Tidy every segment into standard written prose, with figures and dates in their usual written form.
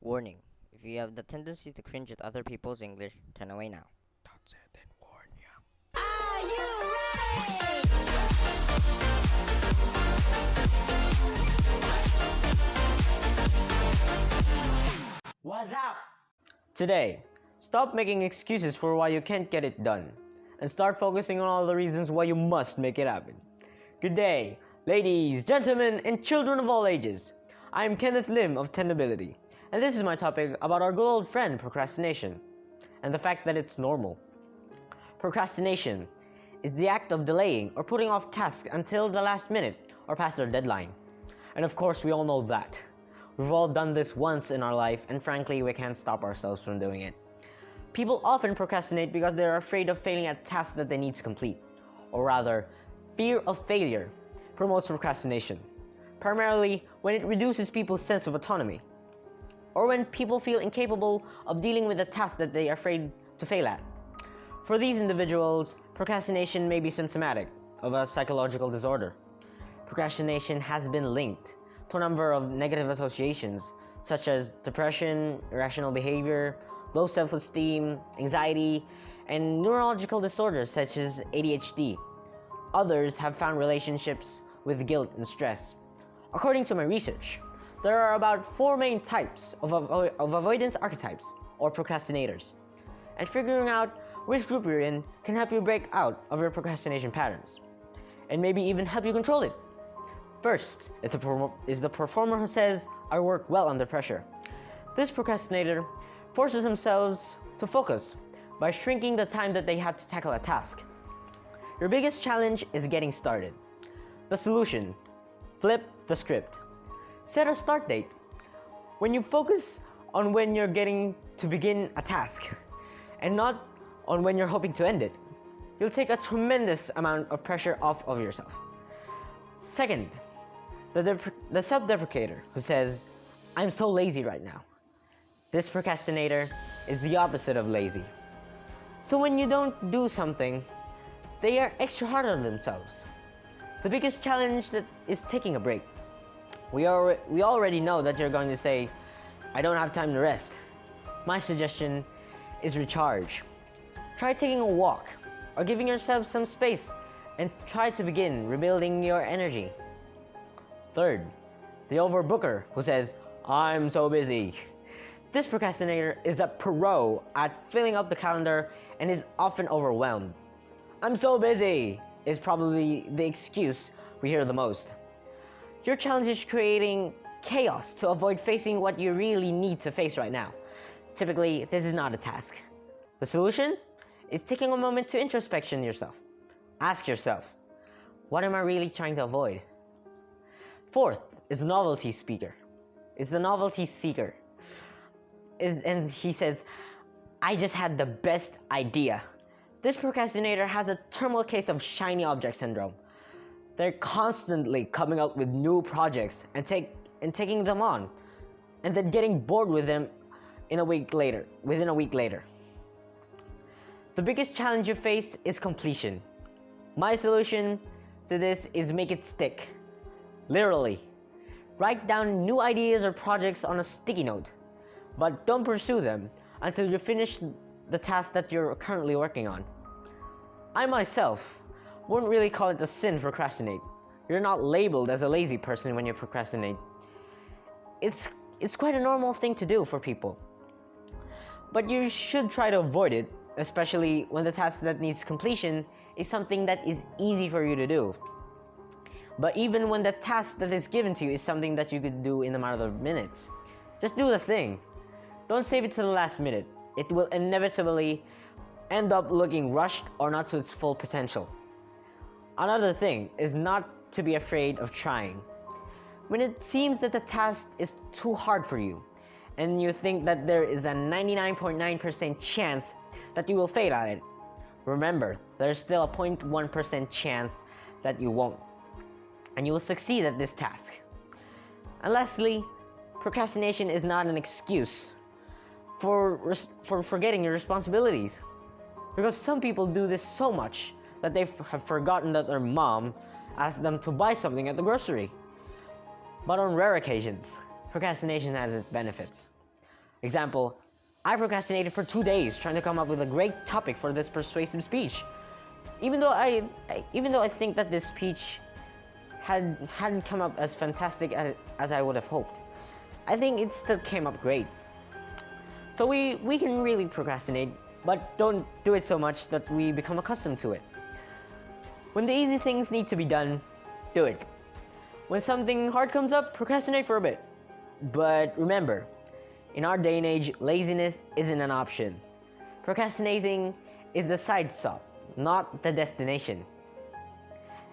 Warning: if you have the tendency to cringe at other people's English, turn away now. That's it, then warn ya. Are you ready? What's up? Today, stop making excuses for why you can't get it done and start focusing on all the reasons why you must make it happen. Good day, ladies, gentlemen, and children of all ages. I am Kenneth Lim of Tendability, and this is my topic about our good old friend procrastination and the fact that it's normal. Procrastination is the act of delaying or putting off tasks until the last minute or past their deadline. And of course, we all know that. We've all done this once in our life, and frankly, we can't stop ourselves from doing it. People often procrastinate because they're afraid of failing at tasks that they need to complete. Or rather, fear of failure promotes procrastination, primarily when it reduces people's sense of autonomy, or when people feel incapable of dealing with a task that they are afraid to fail at. For these individuals, procrastination may be symptomatic of a psychological disorder. Procrastination has been linked to a number of negative associations such as depression, irrational behavior, low self-esteem, anxiety, and neurological disorders such as ADHD. Others have found relationships with guilt and stress. According to my research, there are about 4 main types of avoidance archetypes, or procrastinators, and figuring out which group you're in can help you break out of your procrastination patterns, and maybe even help you control it. First is the performer who says, "I work well under pressure." This procrastinator forces themselves to focus by shrinking the time that they have to tackle a task. Your biggest challenge is getting started. The solution: flip the script. Set a start date. When you focus on when you're getting to begin a task and not on when you're hoping to end it, you'll take a tremendous amount of pressure off of yourself. Second, the self-deprecator who says, "I'm so lazy right now." This procrastinator is the opposite of lazy. So when you don't do something, they are extra hard on themselves. The biggest challenge that is taking a break. We already know that you're going to say, "I don't have time to rest." My suggestion is recharge. Try taking a walk or giving yourself some space and try to begin rebuilding your energy. Third, the overbooker who says, "I'm so busy." This procrastinator is a pro at filling up the calendar and is often overwhelmed. "I'm so busy" is probably the excuse we hear the most. Your challenge is creating chaos to avoid facing what you really need to face right now. Typically, this is not a task. The solution is taking a moment to introspection yourself. Ask yourself, what am I really trying to avoid? Fourth is the novelty seeker. And he says, "I just had the best idea." This procrastinator has a terminal case of shiny object syndrome. They're constantly coming up with new projects and taking them on, and then getting bored with them within a week later. The biggest challenge you face is completion. My solution to this is make it stick. Literally. Write down new ideas or projects on a sticky note, but don't pursue them until you finish the task that you're currently working on. I myself wouldn't really call it a sin to procrastinate. You're not labeled as a lazy person when you procrastinate. It's quite a normal thing to do for people. But you should try to avoid it, especially when the task that needs completion is something that is easy for you to do. But even when the task that is given to you is something that you could do in a matter of minutes, just do the thing. Don't save it to the last minute. It will inevitably end up looking rushed or not to its full potential. Another thing is not to be afraid of trying. When it seems that the task is too hard for you, and you think that there is a 99.9% chance that you will fail at it, remember, there's still a 0.1% chance that you won't, and you will succeed at this task. And lastly, procrastination is not an excuse for forgetting your responsibilities, because some people do this so much that they have forgotten that their mom asked them to buy something at the grocery. But on rare occasions, procrastination has its benefits. Example, I procrastinated for 2 days trying to come up with a great topic for this persuasive speech. Even though I think that this speech hadn't come up as fantastic as I would have hoped, I think it still came up great. So we can really procrastinate, but don't do it so much that we become accustomed to it. When the easy things need to be done, do it. When something hard comes up, procrastinate for a bit. But remember, in our day and age, laziness isn't an option. Procrastinating is the side stop, not the destination.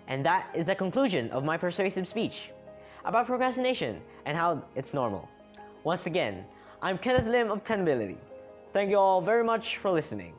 And that is the conclusion of my persuasive speech about procrastination and how it's normal. Once again, I'm Kenneth Lim of Tenability. Thank you all very much for listening.